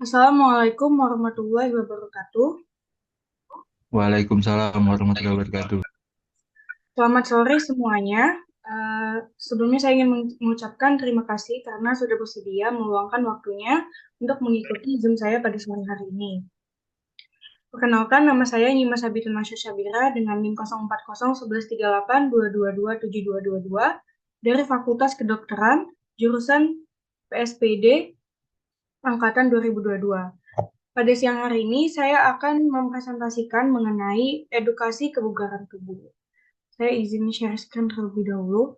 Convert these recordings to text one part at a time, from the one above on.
Assalamualaikum warahmatullahi wabarakatuh. Waalaikumsalam warahmatullahi wabarakatuh. Selamat sore semuanya. Sebelumnya saya ingin mengucapkan terima kasih karena sudah bersedia meluangkan waktunya untuk mengikuti Zoom saya pada sore hari ini. Perkenalkan, nama saya Nyima Sabitin Masya Syabira dengan NIM 04011138222722 dari Fakultas Kedokteran, jurusan PSPD, Angkatan 2022. Pada siang hari ini, saya akan mempresentasikan mengenai edukasi kebugaran tubuh. Saya izin share screen terlebih dahulu.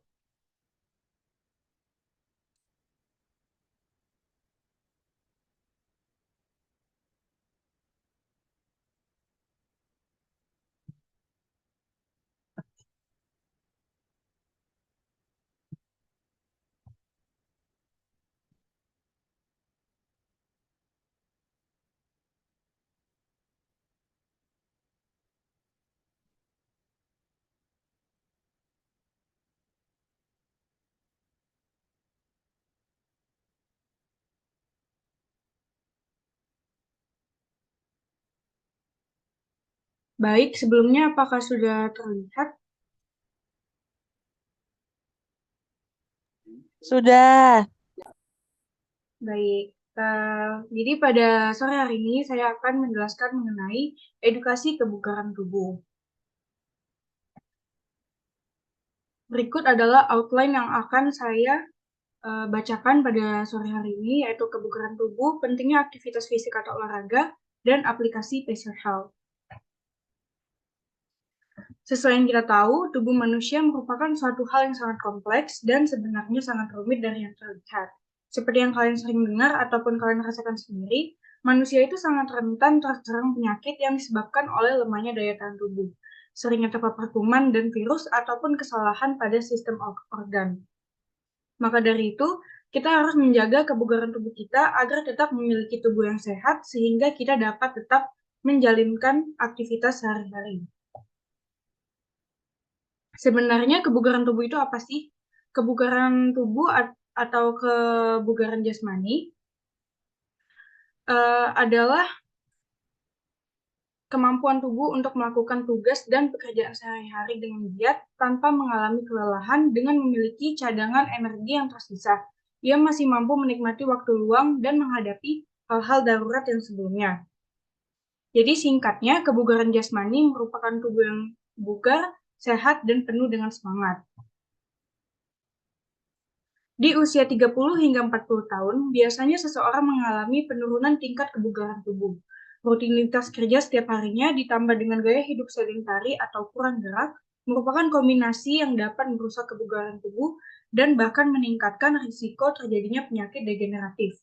Baik, sebelumnya apakah sudah terlihat? Sudah. Baik. Jadi pada sore hari ini saya akan menjelaskan mengenai edukasi kebugaran tubuh. Berikut adalah outline yang akan saya bacakan pada sore hari ini, yaitu kebugaran tubuh, pentingnya aktivitas fisik atau olahraga, dan aplikasi Pacer Health. Sesuai yang kita tahu, tubuh manusia merupakan suatu hal yang sangat kompleks dan sebenarnya sangat rumit dari yang terlihat. Seperti yang kalian sering dengar ataupun kalian rasakan sendiri, manusia itu sangat rentan terserang penyakit yang disebabkan oleh lemahnya daya tahan tubuh, seringnya terpapar kuman dan virus ataupun kesalahan pada sistem organ. Maka dari itu, kita harus menjaga kebugaran tubuh kita agar tetap memiliki tubuh yang sehat sehingga kita dapat tetap menjalankan aktivitas sehari-hari. Sebenarnya kebugaran tubuh itu apa sih? Kebugaran tubuh atau kebugaran jasmani adalah kemampuan tubuh untuk melakukan tugas dan pekerjaan sehari-hari dengan giat tanpa mengalami kelelahan dengan memiliki cadangan energi yang tersisa. Ia masih mampu menikmati waktu luang dan menghadapi hal-hal darurat yang sebelumnya. Jadi singkatnya, kebugaran jasmani merupakan tubuh yang bugar, sehat, dan penuh dengan semangat. Di usia 30 hingga 40 tahun, biasanya seseorang mengalami penurunan tingkat kebugaran tubuh. Rutinitas kerja setiap harinya ditambah dengan gaya hidup sedentari atau kurang gerak merupakan kombinasi yang dapat merusak kebugaran tubuh dan bahkan meningkatkan risiko terjadinya penyakit degeneratif.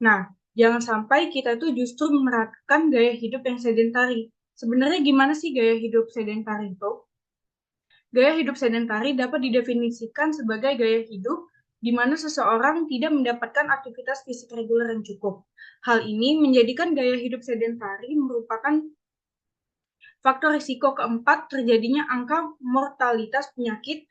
Nah, jangan sampai kita tuh justru menerapkan gaya hidup yang sedentari. Sebenarnya gimana sih gaya hidup sedentari itu? Gaya hidup sedentari dapat didefinisikan sebagai gaya hidup di mana seseorang tidak mendapatkan aktivitas fisik reguler yang cukup. Hal ini menjadikan gaya hidup sedentari merupakan faktor risiko keempat terjadinya angka mortalitas penyakit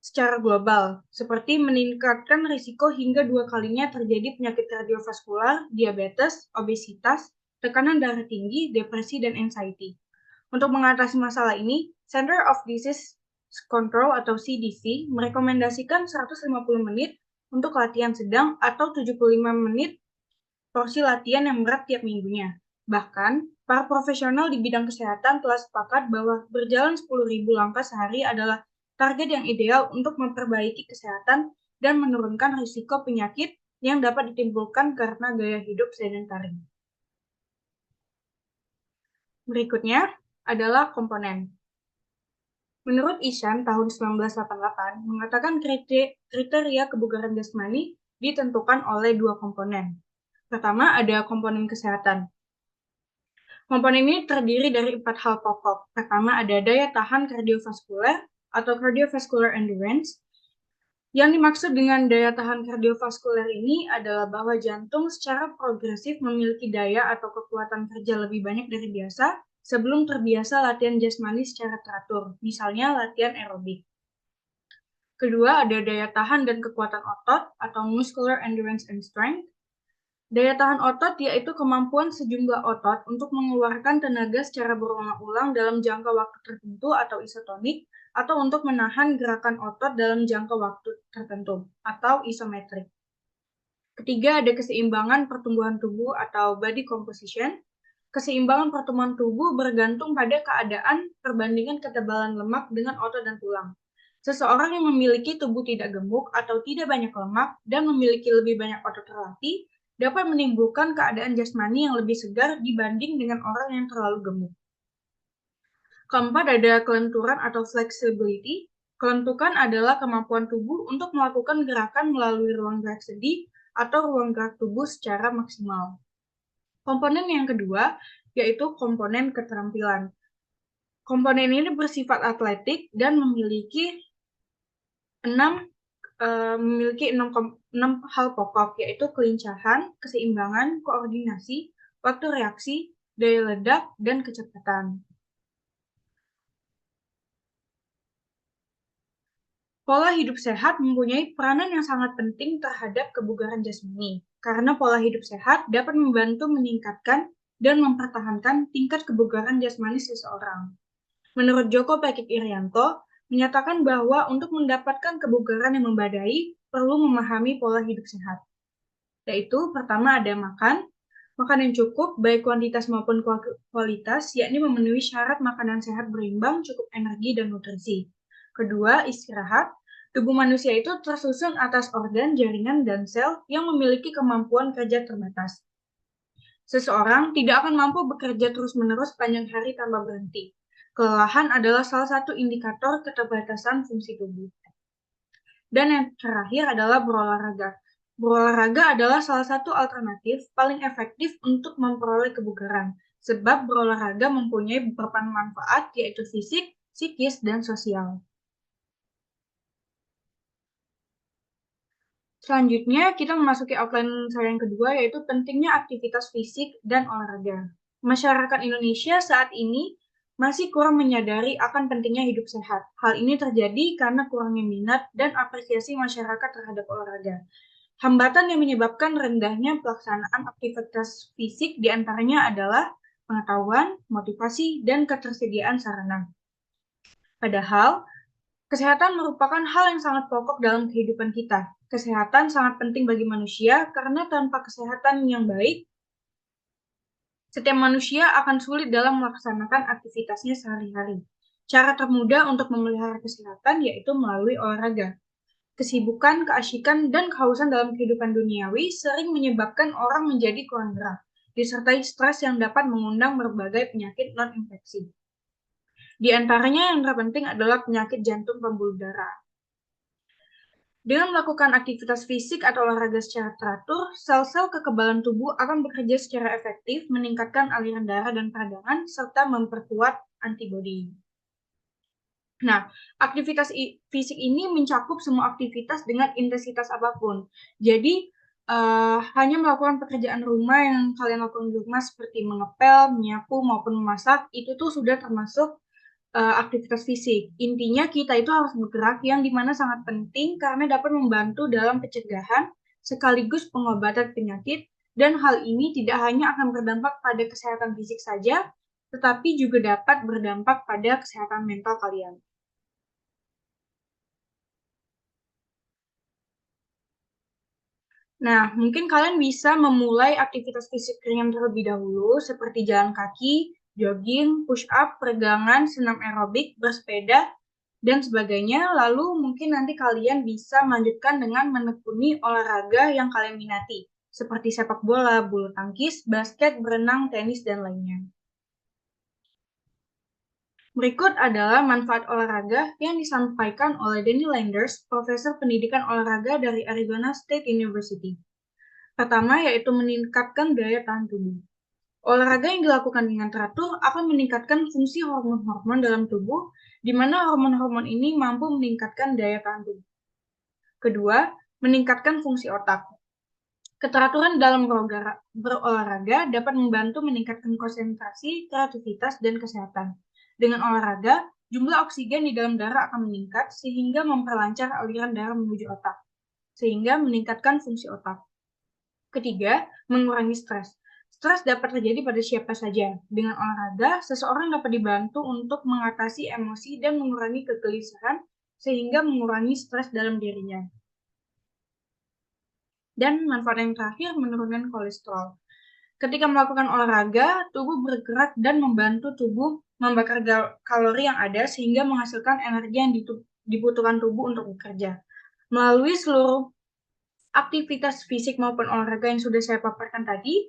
secara global, seperti meningkatkan risiko hingga 2 kalinya terjadi penyakit kardiovaskular, diabetes, obesitas, tekanan darah tinggi, depresi, dan anxiety. Untuk mengatasi masalah ini, Center of Disease Control atau CDC merekomendasikan 150 menit untuk latihan sedang atau 75 menit porsi latihan yang berat tiap minggunya. Bahkan, para profesional di bidang kesehatan telah sepakat bahwa berjalan 10.000 langkah sehari adalah target yang ideal untuk memperbaiki kesehatan dan menurunkan risiko penyakit yang dapat ditimbulkan karena gaya hidup sedentari. Berikutnya adalah komponen. Menurut Ishan tahun 1988 mengatakan kriteria kebugaran jasmani ditentukan oleh 2 komponen. Pertama, ada komponen kesehatan. Komponen ini terdiri dari 4 hal pokok. Pertama, ada daya tahan kardiovaskuler atau cardiovascular endurance. Yang dimaksud dengan daya tahan kardiovaskuler ini adalah bahwa jantung secara progresif memiliki daya atau kekuatan kerja lebih banyak dari biasa sebelum terbiasa latihan jasmani secara teratur, misalnya latihan aerobik. Kedua, ada daya tahan dan kekuatan otot atau muscular endurance and strength. Daya tahan otot yaitu kemampuan sejumlah otot untuk mengeluarkan tenaga secara berulang-ulang dalam jangka waktu tertentu atau isotonik, atau untuk menahan gerakan otot dalam jangka waktu tertentu, atau isometrik. Ketiga, ada keseimbangan pertumbuhan tubuh atau body composition. Keseimbangan pertumbuhan tubuh bergantung pada keadaan perbandingan ketebalan lemak dengan otot dan tulang. Seseorang yang memiliki tubuh tidak gemuk atau tidak banyak lemak dan memiliki lebih banyak otot terlatih dapat menimbulkan keadaan jasmani yang lebih segar dibanding dengan orang yang terlalu gemuk. Keempat, ada kelenturan atau flexibility. Kelentukan adalah kemampuan tubuh untuk melakukan gerakan melalui ruang gerak sendi atau ruang gerak tubuh secara maksimal. Komponen yang kedua yaitu komponen keterampilan. Komponen ini bersifat atletik dan memiliki 6 hal pokok, yaitu kelincahan, keseimbangan, koordinasi, waktu reaksi, daya ledak, dan kecepatan. Pola hidup sehat mempunyai peranan yang sangat penting terhadap kebugaran jasmani, karena pola hidup sehat dapat membantu meningkatkan dan mempertahankan tingkat kebugaran jasmani seseorang. Menurut Joko Pekik Irianto, menyatakan bahwa untuk mendapatkan kebugaran yang memadai, perlu memahami pola hidup sehat. Yaitu, pertama ada makan yang cukup, baik kuantitas maupun kualitas, yakni memenuhi syarat makanan sehat berimbang, cukup energi dan nutrisi. Kedua, istirahat. Tubuh manusia itu tersusun atas organ, jaringan, dan sel yang memiliki kemampuan kerja terbatas. Seseorang tidak akan mampu bekerja terus-menerus sepanjang hari tanpa berhenti. Kelelahan adalah salah satu indikator keterbatasan fungsi tubuh. Dan yang terakhir adalah berolahraga. Berolahraga adalah salah satu alternatif paling efektif untuk memperoleh kebugaran, sebab berolahraga mempunyai beberapa manfaat, yaitu fisik, psikis, dan sosial. Selanjutnya, kita memasuki outline saya yang kedua, yaitu pentingnya aktivitas fisik dan olahraga. Masyarakat Indonesia saat ini masih kurang menyadari akan pentingnya hidup sehat. Hal ini terjadi karena kurangnya minat dan apresiasi masyarakat terhadap olahraga. Hambatan yang menyebabkan rendahnya pelaksanaan aktivitas fisik diantaranya adalah pengetahuan, motivasi, dan ketersediaan sarana. Padahal, kesehatan merupakan hal yang sangat pokok dalam kehidupan kita. Kesehatan sangat penting bagi manusia karena tanpa kesehatan yang baik, setiap manusia akan sulit dalam melaksanakan aktivitasnya sehari-hari. Cara termudah untuk memelihara kesehatan yaitu melalui olahraga. Kesibukan, keasyikan, dan kehausan dalam kehidupan duniawi sering menyebabkan orang menjadi kurang gerak, disertai stres yang dapat mengundang berbagai penyakit non-infeksi. Di antaranya yang terpenting adalah penyakit jantung pembuluh darah. Dengan melakukan aktivitas fisik atau olahraga secara teratur, sel-sel kekebalan tubuh akan bekerja secara efektif, meningkatkan aliran darah dan peradangan, serta memperkuat antibodi. Nah, aktivitas fisik ini mencakup semua aktivitas dengan intensitas apapun. Jadi, hanya melakukan pekerjaan rumah yang kalian lakukan di rumah seperti mengepel, menyapu, maupun memasak, itu tuh sudah termasuk aktivitas fisik. Intinya kita itu harus bergerak yang dimana sangat penting karena dapat membantu dalam pencegahan sekaligus pengobatan penyakit, dan hal ini tidak hanya akan berdampak pada kesehatan fisik saja, tetapi juga dapat berdampak pada kesehatan mental kalian. Nah, mungkin kalian bisa memulai aktivitas fisik ringan terlebih dahulu, seperti jalan kaki, jogging, push-up, peregangan, senam aerobik, bersepeda, dan sebagainya. Lalu mungkin nanti kalian bisa melanjutkan dengan menekuni olahraga yang kalian minati, seperti sepak bola, bulu tangkis, basket, berenang, tenis, dan lainnya. Berikut adalah manfaat olahraga yang disampaikan oleh Danny Landers, Profesor Pendidikan Olahraga dari Arizona State University. Pertama, yaitu meningkatkan daya tahan tubuh. Olahraga yang dilakukan dengan teratur akan meningkatkan fungsi hormon-hormon dalam tubuh, di mana hormon-hormon ini mampu meningkatkan daya tahan tubuh. Kedua, meningkatkan fungsi otak. Keteraturan dalam berolahraga dapat membantu meningkatkan konsentrasi, kreativitas, dan kesehatan. Dengan olahraga, jumlah oksigen di dalam darah akan meningkat sehingga memperlancar aliran darah menuju otak, sehingga meningkatkan fungsi otak. Ketiga, mengurangi stres. Stres dapat terjadi pada siapa saja. Dengan olahraga, seseorang dapat dibantu untuk mengatasi emosi dan mengurangi kegelisahan sehingga mengurangi stres dalam dirinya. Dan manfaat yang terakhir, menurunkan kolesterol. Ketika melakukan olahraga, tubuh bergerak dan membantu tubuh membakar kalori yang ada sehingga menghasilkan energi yang dibutuhkan tubuh untuk bekerja. Melalui seluruh aktivitas fisik maupun olahraga yang sudah saya paparkan tadi,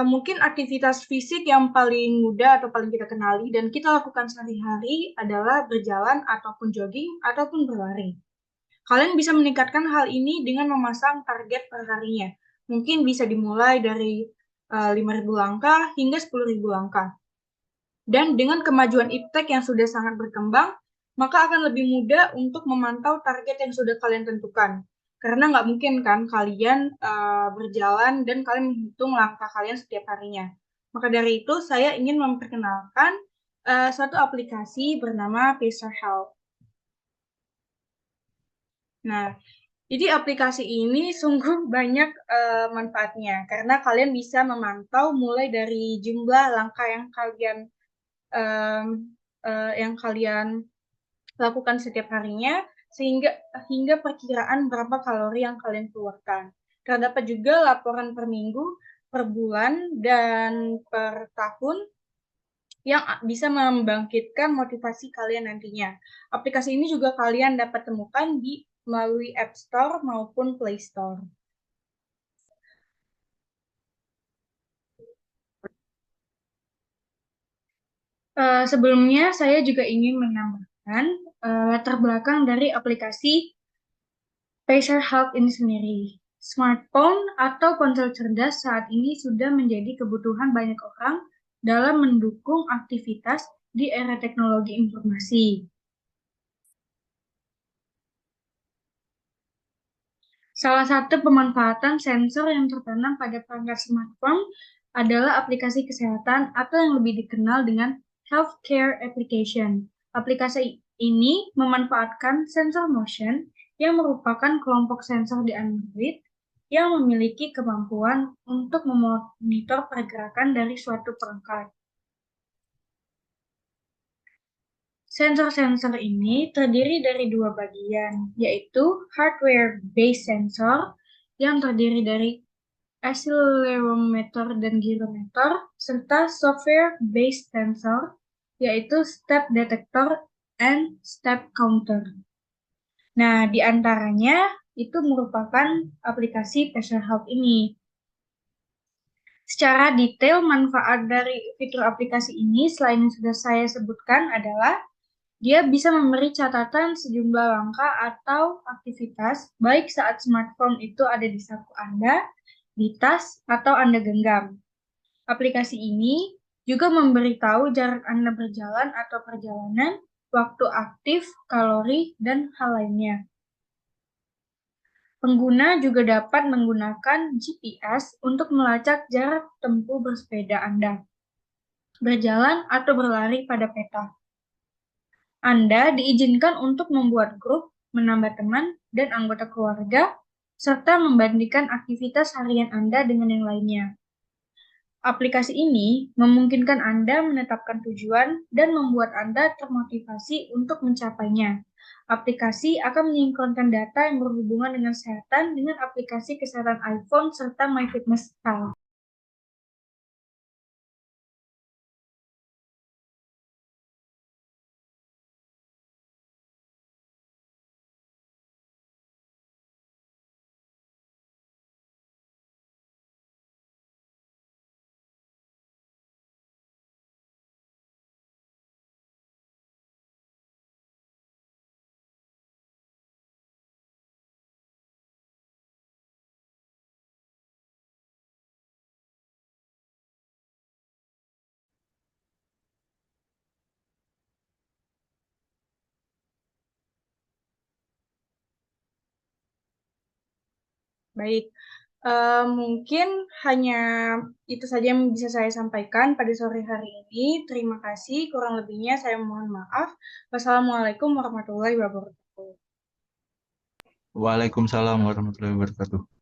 mungkin aktivitas fisik yang paling mudah atau paling kita kenali dan kita lakukan sehari-hari adalah berjalan ataupun jogging ataupun berlari. Kalian bisa meningkatkan hal ini dengan memasang target per harinya. Mungkin bisa dimulai dari 5.000 langkah hingga 10.000 langkah. Dan dengan kemajuan iptek yang sudah sangat berkembang, maka akan lebih mudah untuk memantau target yang sudah kalian tentukan. Karena nggak mungkin kan kalian berjalan dan kalian menghitung langkah kalian setiap harinya. Maka dari itu, saya ingin memperkenalkan suatu aplikasi bernama Pacer Health. Nah, jadi aplikasi ini sungguh banyak manfaatnya karena kalian bisa memantau mulai dari jumlah langkah um, yang kalian lakukan setiap harinya sehingga hingga perkiraan berapa kalori yang kalian keluarkan. Terdapat juga laporan per minggu, per bulan, dan per tahun yang bisa membangkitkan motivasi kalian nantinya. Aplikasi ini juga kalian dapat temukan melalui App Store maupun Play Store. Sebelumnya saya juga ingin menambahkan latar belakang dari aplikasi Pacer Health ini sendiri. Smartphone atau ponsel cerdas saat ini sudah menjadi kebutuhan banyak orang dalam mendukung aktivitas di era teknologi informasi. Salah satu pemanfaatan sensor yang tertanam pada perangkat smartphone adalah aplikasi kesehatan atau yang lebih dikenal dengan healthcare application. Aplikasi ini memanfaatkan sensor motion yang merupakan kelompok sensor di Android yang memiliki kemampuan untuk memonitor pergerakan dari suatu perangkat. Sensor-sensor ini terdiri dari dua bagian, yaitu hardware-based sensor yang terdiri dari accelerometer dan gyrometer, serta software-based sensor, yaitu step detector and step counter. Nah, di antaranya itu merupakan aplikasi Pacer Health ini. Secara detail, manfaat dari fitur aplikasi ini selain yang sudah saya sebutkan adalah dia bisa memberi catatan sejumlah langkah atau aktivitas, baik saat smartphone itu ada di saku Anda, di tas, atau Anda genggam. Aplikasi ini juga memberitahu jarak Anda berjalan atau perjalanan, waktu aktif, kalori, dan hal lainnya. Pengguna juga dapat menggunakan GPS untuk melacak jarak tempuh bersepeda Anda, berjalan atau berlari pada peta. Anda diizinkan untuk membuat grup, menambah teman, dan anggota keluarga, serta membandingkan aktivitas harian Anda dengan yang lainnya. Aplikasi ini memungkinkan Anda menetapkan tujuan dan membuat Anda termotivasi untuk mencapainya. Aplikasi akan menyinkronkan data yang berhubungan dengan kesehatan dengan aplikasi kesehatan iPhone serta MyFitnessPal. Baik, mungkin hanya itu saja yang bisa saya sampaikan pada sore hari ini. Terima kasih, kurang lebihnya saya mohon maaf. Wassalamualaikum warahmatullahi wabarakatuh. Waalaikumsalam warahmatullahi wabarakatuh.